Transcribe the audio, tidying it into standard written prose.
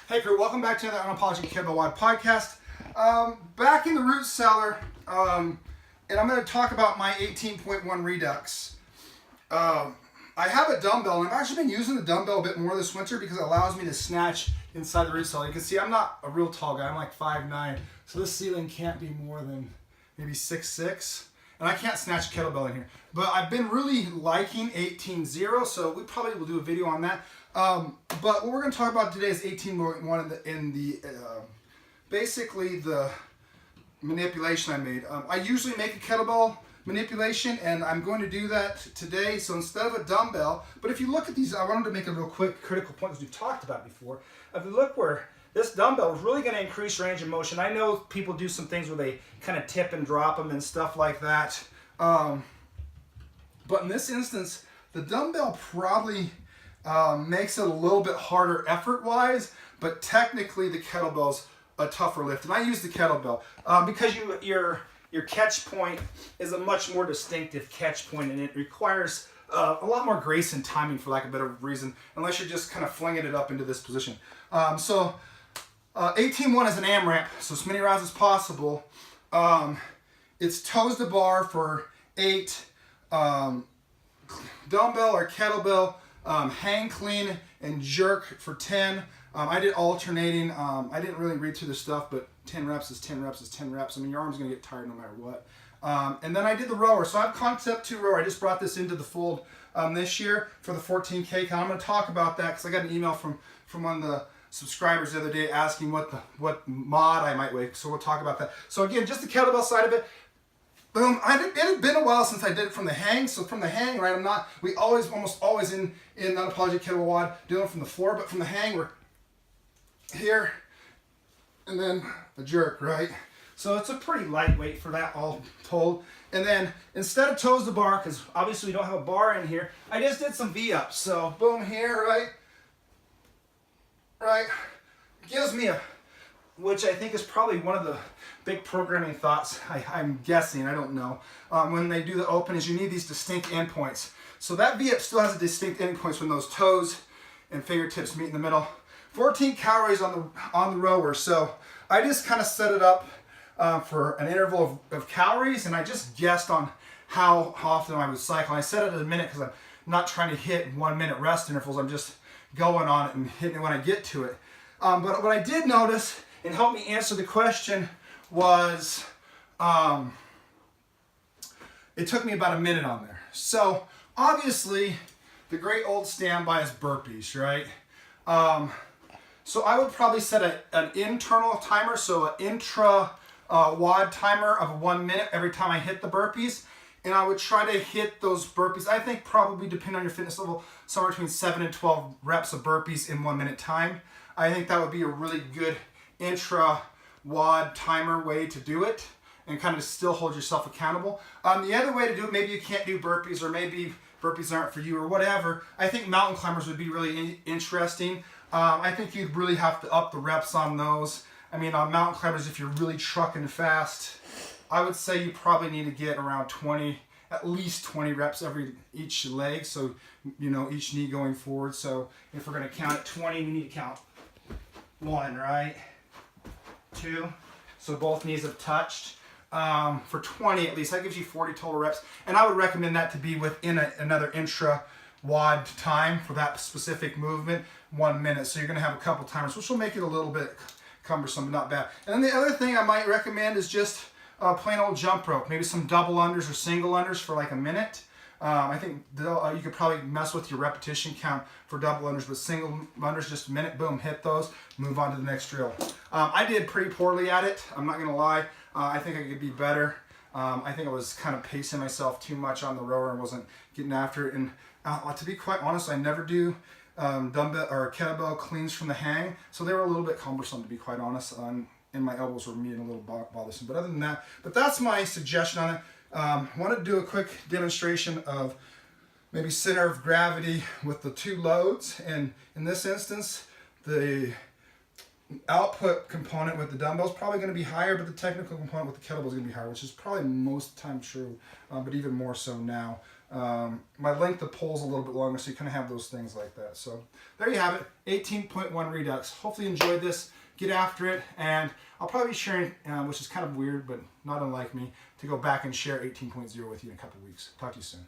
Hey crew, welcome back to another Unapologetically Kettlebell WOD podcast. Back in the root cellar, and I'm going to talk about my 18.1 Redux. I have a dumbbell, and I've actually been using the dumbbell a bit more this winter because it allows me to snatch inside the root cellar. You can see I'm not a real tall guy, I'm like 5'9", so this ceiling can't be more than maybe 6'6", and I can't snatch a kettlebell in here. But I've been really liking 18.0, so we probably will do a video on that. But what we're going to talk about today is 18.1 in the basically the manipulation I made. I usually make a kettlebell manipulation, and I'm going to do that today. So instead of a dumbbell, but if you look at these, I wanted to make a real quick critical point as we've talked about before. If you look where this dumbbell is really going to increase range of motion. I know people do some things where they kind of tip and drop them and stuff like that. But in this instance, the dumbbell probably makes it a little bit harder effort-wise, but technically the kettlebell's a tougher lift. And I use the kettlebell because your catch point is a much more distinctive catch point, and it requires a lot more grace and timing, for lack of a better reason, unless you're just kind of flinging it up into this position. 18.1 is an AMRAP, so as many rounds as possible. It's toes to bar for 8, dumbbell or kettlebell, hang clean and jerk for 10. I did alternating. I didn't really read through the stuff, but 10 reps is 10 reps is 10 reps. I mean, your arm's going to get tired no matter what. And then I did the rower. So I have Concept 2 rower. I just brought this into the fold this year for the 14K count. I'm going to talk about that because I got an email from one of the subscribers the other day asking what mod I might weigh. So we'll talk about that. So again, just the kettlebell side of it. Boom. It had been a while since I did it from the hang. So from the hang, right, we almost always in Unapologetic Kettlebell WOD doing it from the floor, but from the hang, we're here, and then the jerk, right? So it's a pretty lightweight for that all told. And then instead of toes to bar, because obviously we don't have a bar in here, I just did some V-ups. So boom here, right? Right. Gives me which I think is probably one of the big programming thoughts, I'm guessing, I don't know, when they do the open, is you need these distinct endpoints. So that V-up still has a distinct endpoints when those toes and fingertips meet in the middle. 14 calories on the rower, so I just kind of set it up for an interval of calories, and I just guessed on how often I would cycle. I set it at a minute because I'm not trying to hit 1 minute rest intervals. I'm just going on it and hitting it when I get to it. But what I did notice and helped me answer the question was it took me about a minute on there. So obviously the great old standby is burpees, right? So I would probably set an internal timer, so an intra WOD timer of 1 minute every time I hit the burpees. And I would try to hit those burpees, I think probably depending on your fitness level, somewhere between 7 and 12 reps of burpees in 1 minute time. I think that would be a really good intra WOD timer way to do it and kind of still hold yourself accountable. The other way to do it, maybe you can't do burpees, or maybe burpees aren't for you or whatever. I think mountain climbers would be really interesting. I think you'd really have to up the reps on those. I mean, on mountain climbers, if you're really trucking fast, I would say you probably need to get around 20, at least 20 reps each leg. So, you know, each knee going forward. So if we're going to count at 20, we need to count 1, right? 2. So both knees have touched. For 20 at least, that gives you 40 total reps. And I would recommend that to be within another intra WOD time for that specific movement, 1 minute. So you're going to have a couple timers, which will make it a little bit cumbersome, but not bad. And then the other thing I might recommend is just plain old jump rope, maybe some double unders or single unders for like a minute. I think you could probably mess with your repetition count for double unders, but single unders, just a minute, boom, hit those, move on to the next drill. I did pretty poorly at it, I'm not gonna lie. I think I could be better. I think I was kind of pacing myself too much on the rower and wasn't getting after it. And to be quite honest, I never do dumbbell or kettlebell cleans from the hang, so they were a little bit cumbersome, to be quite honest, and my elbows were being a little bothersome. But other than that, that's my suggestion on it. Want to do a quick demonstration of maybe center of gravity with the 2 loads, and in this instance, the output component with the dumbbell is probably going to be higher, but the technical component with the kettlebell is going to be higher, which is probably most of the time true, but even more so now. My length of pole's a little bit longer, so you kind of have those things like that. So there you have it, 18.1 Redux. Hopefully you enjoyed this. Get after it, and I'll probably be sharing, which is kind of weird, but not unlike me, to go back and share 18.0 with you in a couple weeks. Talk to you soon.